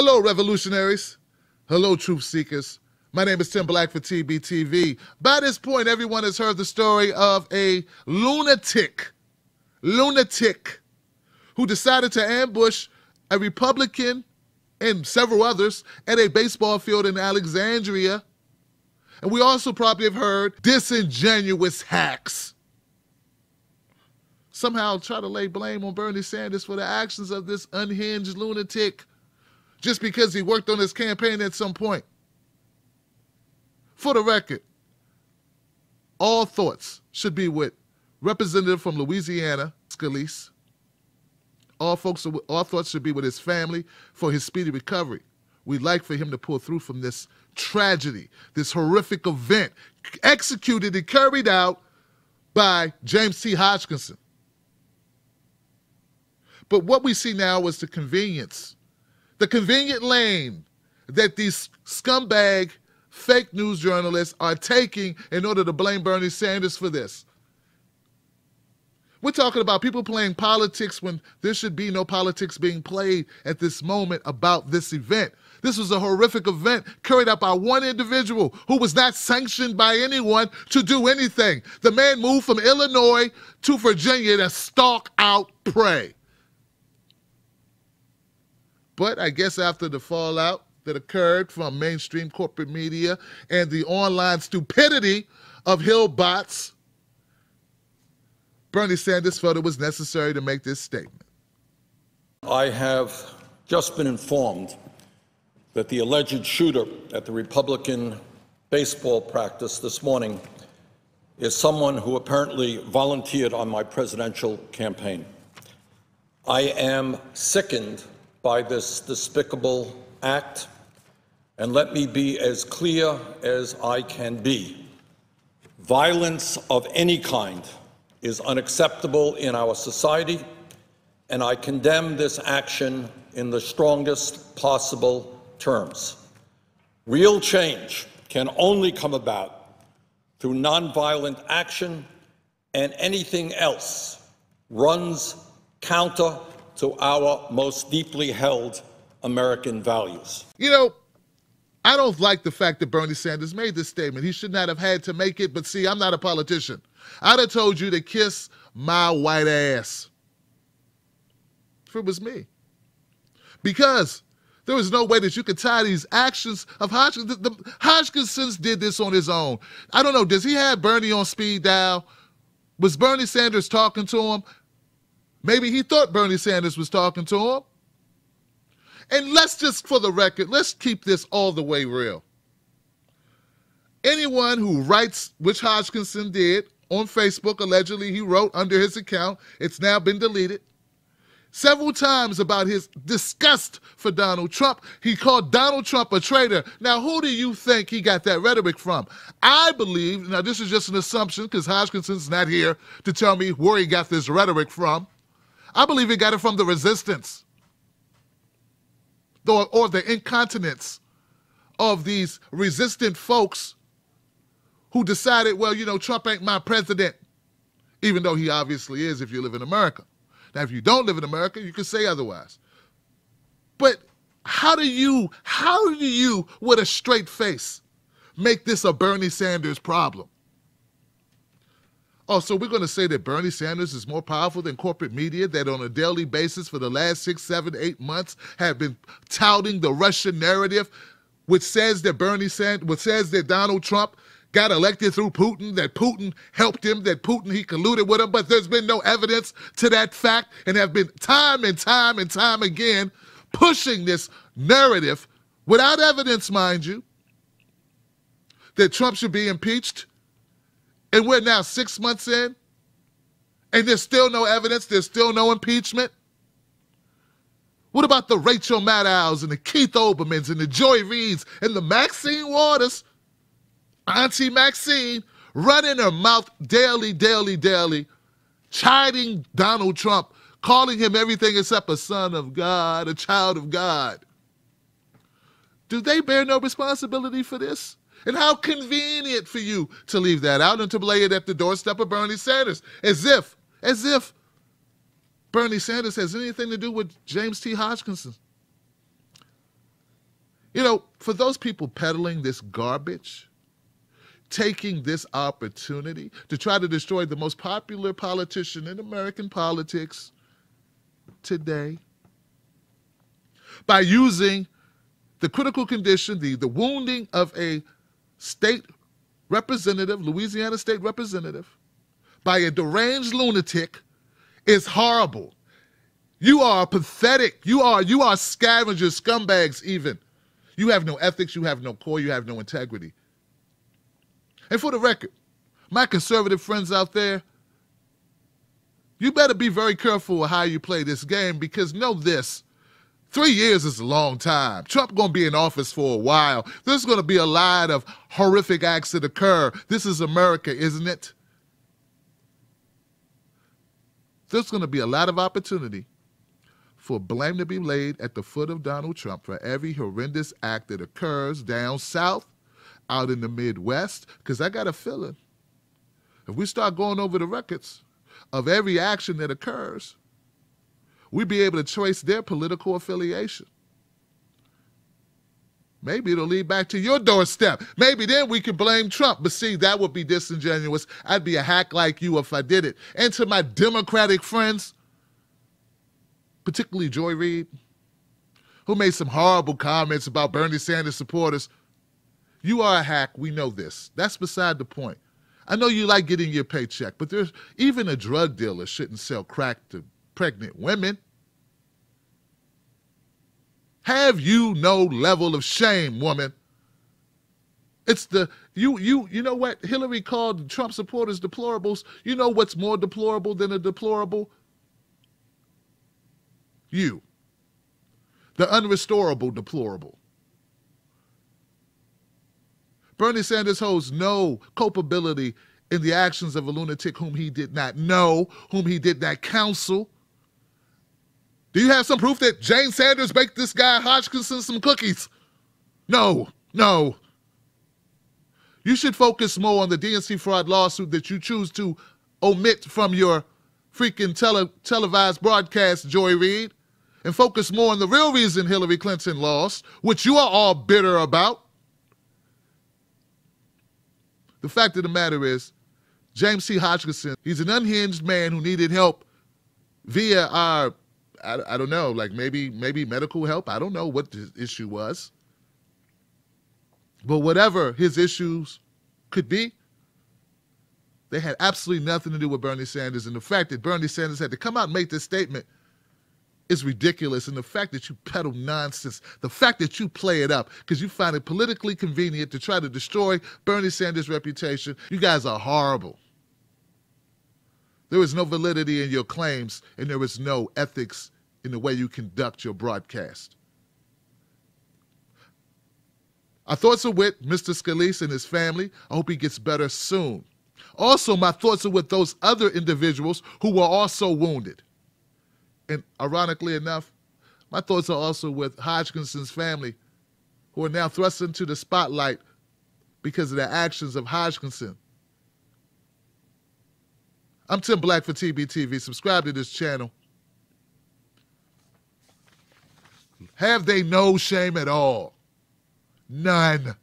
Hello, revolutionaries. Hello, truth seekers. My name is Tim Black for TBTV. By this point, everyone has heard the story of a lunatic who decided to ambush a Republican and several others at a baseball field in Alexandria. And we also probably have heard disingenuous hacks somehow try to lay blame on Bernie Sanders for the actions of this unhinged lunatic just because he worked on his campaign at some point. For the record, all thoughts should be with Representative from Louisiana, Scalise. All thoughts should be with his family for his speedy recovery. We'd like for him to pull through from this tragedy, this horrific event, executed and carried out by James T. Hodgkinson. But what we see now is the convenience, the convenient lane that these scumbag fake news journalists are taking in order to blame Bernie Sanders for this. We're talking about people playing politics when there should be no politics being played at this moment about this event. This was a horrific event carried out by one individual who was not sanctioned by anyone to do anything. The man moved from Illinois to Virginia to stalk out prey. But I guess after the fallout that occurred from mainstream corporate media and the online stupidity of Hill bots, Bernie Sanders felt it was necessary to make this statement. I have just been informed that the alleged shooter at the Republican baseball practice this morning is someone who apparently volunteered on my presidential campaign. I am sickened by this despicable act, and let me be as clear as I can be. Violence of any kind is unacceptable in our society, and I condemn this action in the strongest possible terms. Real change can only come about through nonviolent action, and anything else runs counter to our most deeply held American values. You know, I don't like the fact that Bernie Sanders made this statement. He should not have had to make it, but see, I'm not a politician. I'd have told you to kiss my white ass if it was me. Because there was no way that you could tie these actions of Hodgkinson. Hodgkinson did this on his own. I don't know, does he have Bernie on speed dial? Was Bernie Sanders talking to him? Maybe he thought Bernie Sanders was talking to him. And let's just, for the record, let's keep this all the way real. Anyone who writes, which Hodgkinson did, on Facebook, allegedly he wrote under his account, it's now been deleted, several times about his disgust for Donald Trump. He called Donald Trump a traitor. Now, who do you think he got that rhetoric from? I believe, now this is just an assumption because Hodgkinson's not here to tell me where he got this rhetoric from. I believe he got it from the resistance or the incontinence of these resistant folks who decided, well, you know, Trump ain't my president, even though he obviously is if you live in America. Now, if you don't live in America, you can say otherwise. But how do you, with a straight face, make this a Bernie Sanders problem? Oh, so we're going to say that Bernie Sanders is more powerful than corporate media that on a daily basis for the last 6, 7, 8 months have been touting the Russian narrative, which says that Donald Trump got elected through Putin, that Putin helped him, that Putin, he colluded with him, but there's been no evidence to that fact, and have been time and time again pushing this narrative, without evidence, mind you, that Trump should be impeached. And we're now 6 months in, and there's still no evidence, there's still no impeachment. What about the Rachel Maddows and the Keith Olbermanns and the Joy Reids and the Maxine Waters, Auntie Maxine, running her mouth daily, chiding Donald Trump, calling him everything except a son of God, a child of God? Do they bear no responsibility for this? And how convenient for you to leave that out and to lay it at the doorstep of Bernie Sanders, as if Bernie Sanders has anything to do with James T. Hodgkinson. You know, for those people peddling this garbage, taking this opportunity to try to destroy the most popular politician in American politics today by using the critical condition, the wounding of a state representative, Louisiana state representative, by a deranged lunatic is horrible. You are pathetic. You are scavengers, scumbags even. You have no ethics, you have no core, you have no integrity. And for the record, my conservative friends out there, you better be very careful with how you play this game, because know this, 3 years is a long time. Trump going to be in office for a while. There's going to be a lot of horrific acts that occur. This is America, isn't it? There's going to be a lot of opportunity for blame to be laid at the foot of Donald Trump for every horrendous act that occurs down south, out in the Midwest, because I got a feeling if we start going over the records of every action that occurs, we'd be able to trace their political affiliation. Maybe it'll lead back to your doorstep. Maybe then we can blame Trump. But see, that would be disingenuous. I'd be a hack like you if I did it. And to my Democratic friends, particularly Joy Reid, who made some horrible comments about Bernie Sanders supporters, you are a hack. We know this. That's beside the point. I know you like getting your paycheck, but there's even a drug dealer shouldn't sell crack to pregnant women. Have you no level of shame, woman? It's you know what? Hillary called Trump supporters deplorables. You know what's more deplorable than a deplorable? You. The unrestorable deplorable. Bernie Sanders holds no culpability in the actions of a lunatic whom he did not know, whom he did not counsel. Do you have some proof that Jane Sanders baked this guy Hodgkinson some cookies? No. You should focus more on the DNC fraud lawsuit that you choose to omit from your freaking televised broadcast, Joy Reid, and focus more on the real reason Hillary Clinton lost, which you are all bitter about. The fact of the matter is, James C. Hodgkinson, he's an unhinged man who needed help via our, I don't know, like maybe medical help. I don't know what the issue was. But whatever his issues could be, they had absolutely nothing to do with Bernie Sanders. And the fact that Bernie Sanders had to come out and make this statement is ridiculous. And the fact that you peddle nonsense, the fact that you play it up because you find it politically convenient to try to destroy Bernie Sanders' reputation, you guys are horrible. There is no validity in your claims, and there is no ethics in the way you conduct your broadcast. Our thoughts are with Mr. Scalise and his family. I hope he gets better soon. Also, my thoughts are with those other individuals who were also wounded. And ironically enough, my thoughts are also with Hodgkinson's family, who are now thrust into the spotlight because of the actions of Hodgkinson. I'm Tim Black for TBTV. Subscribe to this channel. Have they no shame at all? None.